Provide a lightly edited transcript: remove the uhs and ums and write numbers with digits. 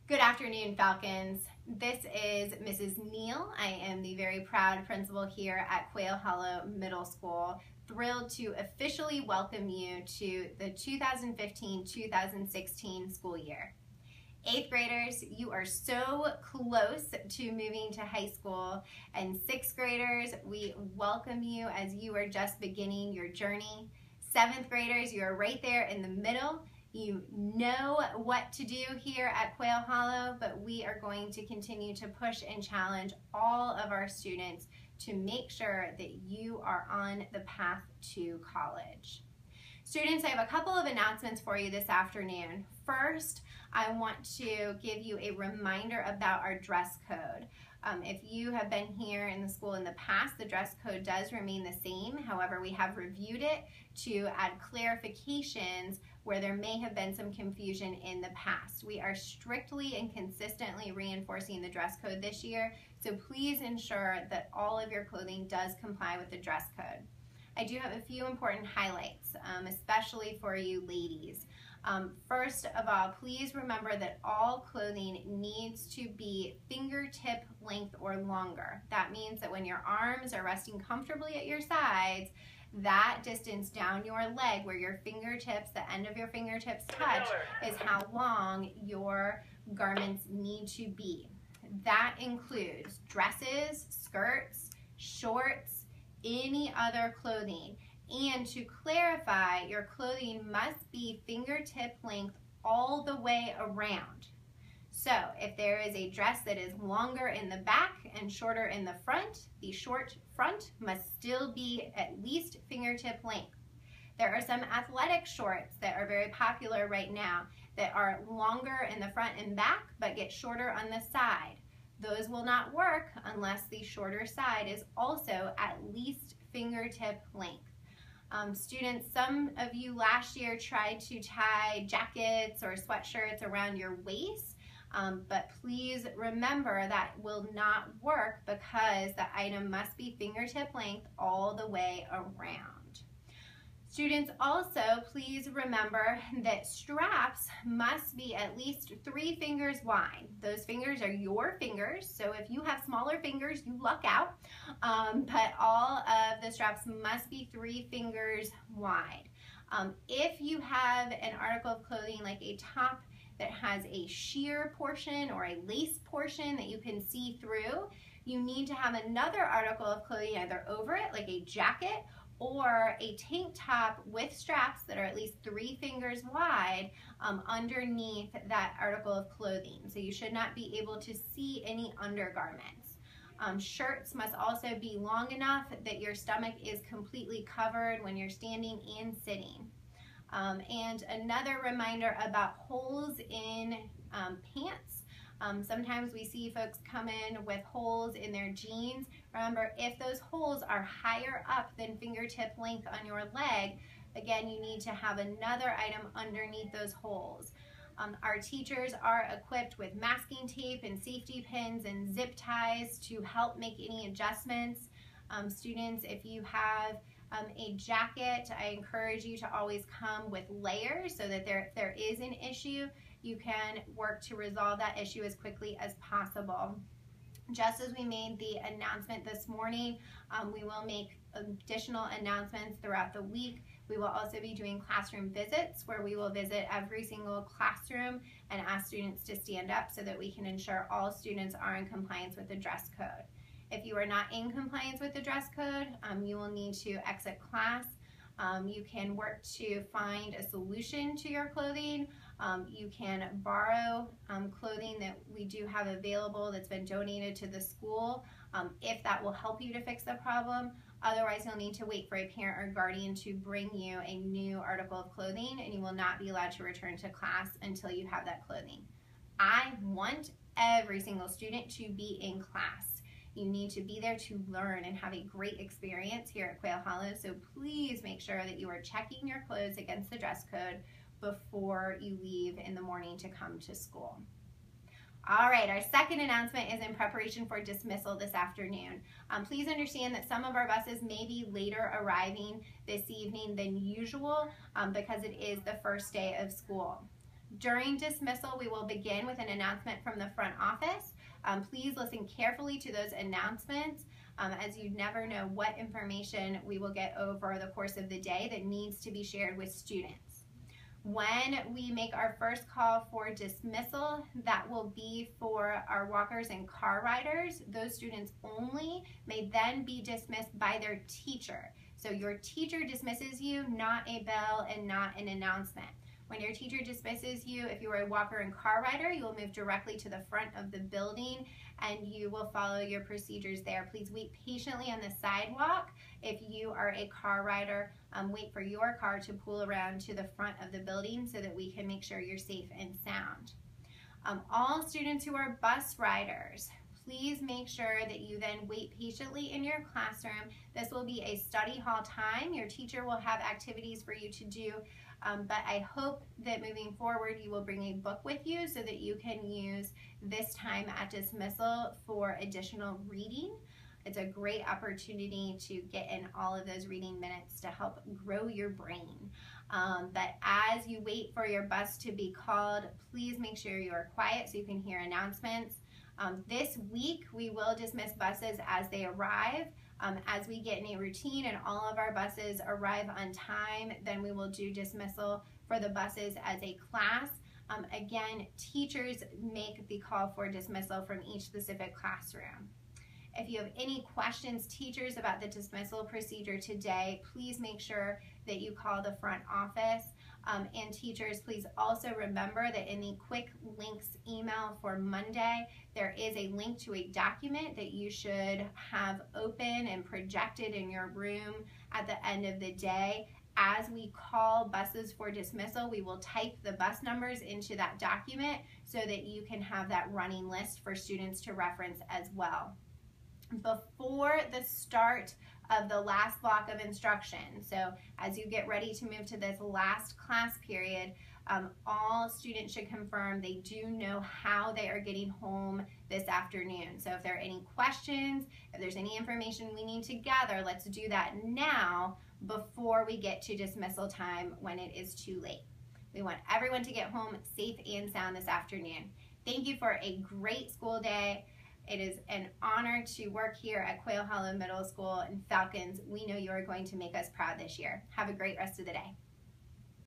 Good afternoon, Falcons. This is Mrs. Neill. I am the very proud principal here at Quail Hollow Middle School. Thrilled to officially welcome you to the 2015-2016 school year. 8th graders, you are so close to moving to high school, and 6th graders, we welcome you as you are just beginning your journey. 7th graders, you are right there in the middle. You know what to do here at Quail Hollow, but we are going to continue to push and challenge all of our students to make sure that you are on the path to college. Students, I have a couple of announcements for you this afternoon. First, I want to give you a reminder about our dress code. If you have been here in the school in the past, the dress code does remain the same. However, we have reviewed it to add clarifications where there may have been some confusion in the past. We are strictly and consistently reinforcing the dress code this year, so please ensure that all of your clothing does comply with the dress code. I do have a few important highlights, especially for you ladies. First of all, please remember that all clothing needs to be fingertip length or longer. That means that when your arms are resting comfortably at your sides, that distance down your leg where your fingertips, the end of your fingertips touch, is how long your garments need to be. That includes dresses, skirts, shorts, any other clothing. And to clarify, your clothing must be fingertip length all the way around. So if there is a dress that is longer in the back and shorter in the front, the short front must still be at least fingertip length. There are some athletic shorts that are very popular right now that are longer in the front and back but get shorter on the side. Those will not work unless the shorter side is also at least fingertip length. Students, some of you last year tried to tie jackets or sweatshirts around your waist, but please remember that will not work because the item must be fingertip length all the way around. Students, also please remember that straps must be at least 3 fingers wide. Those fingers are your fingers, so if you have smaller fingers, you luck out, but all of the straps must be 3 fingers wide. If you have an article of clothing like a top that has a sheer portion or a lace portion that you can see through, you need to have another article of clothing either over it, like a jacket, or a tank top with straps that are at least 3 fingers wide underneath that article of clothing. So you should not be able to see any undergarments. Shirts must also be long enough that your stomach is completely covered when you're standing and sitting. And another reminder about holes in pants. Sometimes we see folks come in with holes in their jeans. Remember, if those holes are higher up than fingertip length on your leg, again, you need to have another item underneath those holes. Our teachers are equipped with masking tape and safety pins and zip ties to help make any adjustments. Students, if you have a jacket, I encourage you to always come with layers so that if there is an issue, you can work to resolve that issue as quickly as possible. Just as we made the announcement this morning, we will make additional announcements throughout the week. We will also be doing classroom visits where we will visit every single classroom and ask students to stand up so that we can ensure all students are in compliance with the dress code. If you are not in compliance with the dress code, you will need to exit class. You can work to find a solution to your clothing. You can borrow clothing that we do have available that's been donated to the school if that will help you to fix the problem. Otherwise, you'll need to wait for a parent or guardian to bring you a new article of clothing, and you will not be allowed to return to class until you have that clothing. I want every single student to be in class. You need to be there to learn and have a great experience here at Quail Hollow, so please make sure that you are checking your clothes against the dress code before you leave in the morning to come to school. All right, our second announcement is in preparation for dismissal this afternoon. Please understand that some of our buses may be later arriving this evening than usual because it is the first day of school. During dismissal, we will begin with an announcement from the front office. Please listen carefully to those announcements, as you never know what information we will get over the course of the day that needs to be shared with students. When we make our first call for dismissal, that will be for our walkers and car riders. Those students only may then be dismissed by their teacher. So your teacher dismisses you, not a bell and not an announcement. When your teacher dismisses you, if you are a walker and car rider, you will move directly to the front of the building and you will follow your procedures there. Please wait patiently on the sidewalk. If you are a car rider, wait for your car to pull around to the front of the building so that we can make sure you're safe and sound. All students who are bus riders, please make sure that you then wait patiently in your classroom. This will be a study hall time. Your teacher will have activities for you to do, but I hope that moving forward you will bring a book with you so that you can use this time at dismissal for additional reading. It's a great opportunity to get in all of those reading minutes to help grow your brain. But as you wait for your bus to be called, please make sure you are quiet so you can hear announcements. This week we will dismiss buses as they arrive. As we get in a routine and all of our buses arrive on time, then we will do dismissal for the buses as a class. Again, teachers make the call for dismissal from each specific classroom. If you have any questions, teachers, about the dismissal procedure today, please make sure that you call the front office. And teachers, please also remember that in the quick links email for Monday, there is a link to a document that you should have open and projected in your room at the end of the day. As we call buses for dismissal, we will type the bus numbers into that document so that you can have that running list for students to reference as well. Before the start of the last block of instruction, so as you get ready to move to this last class period, all students should confirm they do know how they are getting home this afternoon. So if there are any questions, if there's any information we need to gather, let's do that now before we get to dismissal time when it is too late. We want everyone to get home safe and sound this afternoon. Thank you for a great school day. It is an honor to work here at Quail Hollow Middle School, and Falcons, we know you are going to make us proud this year. Have a great rest of the day.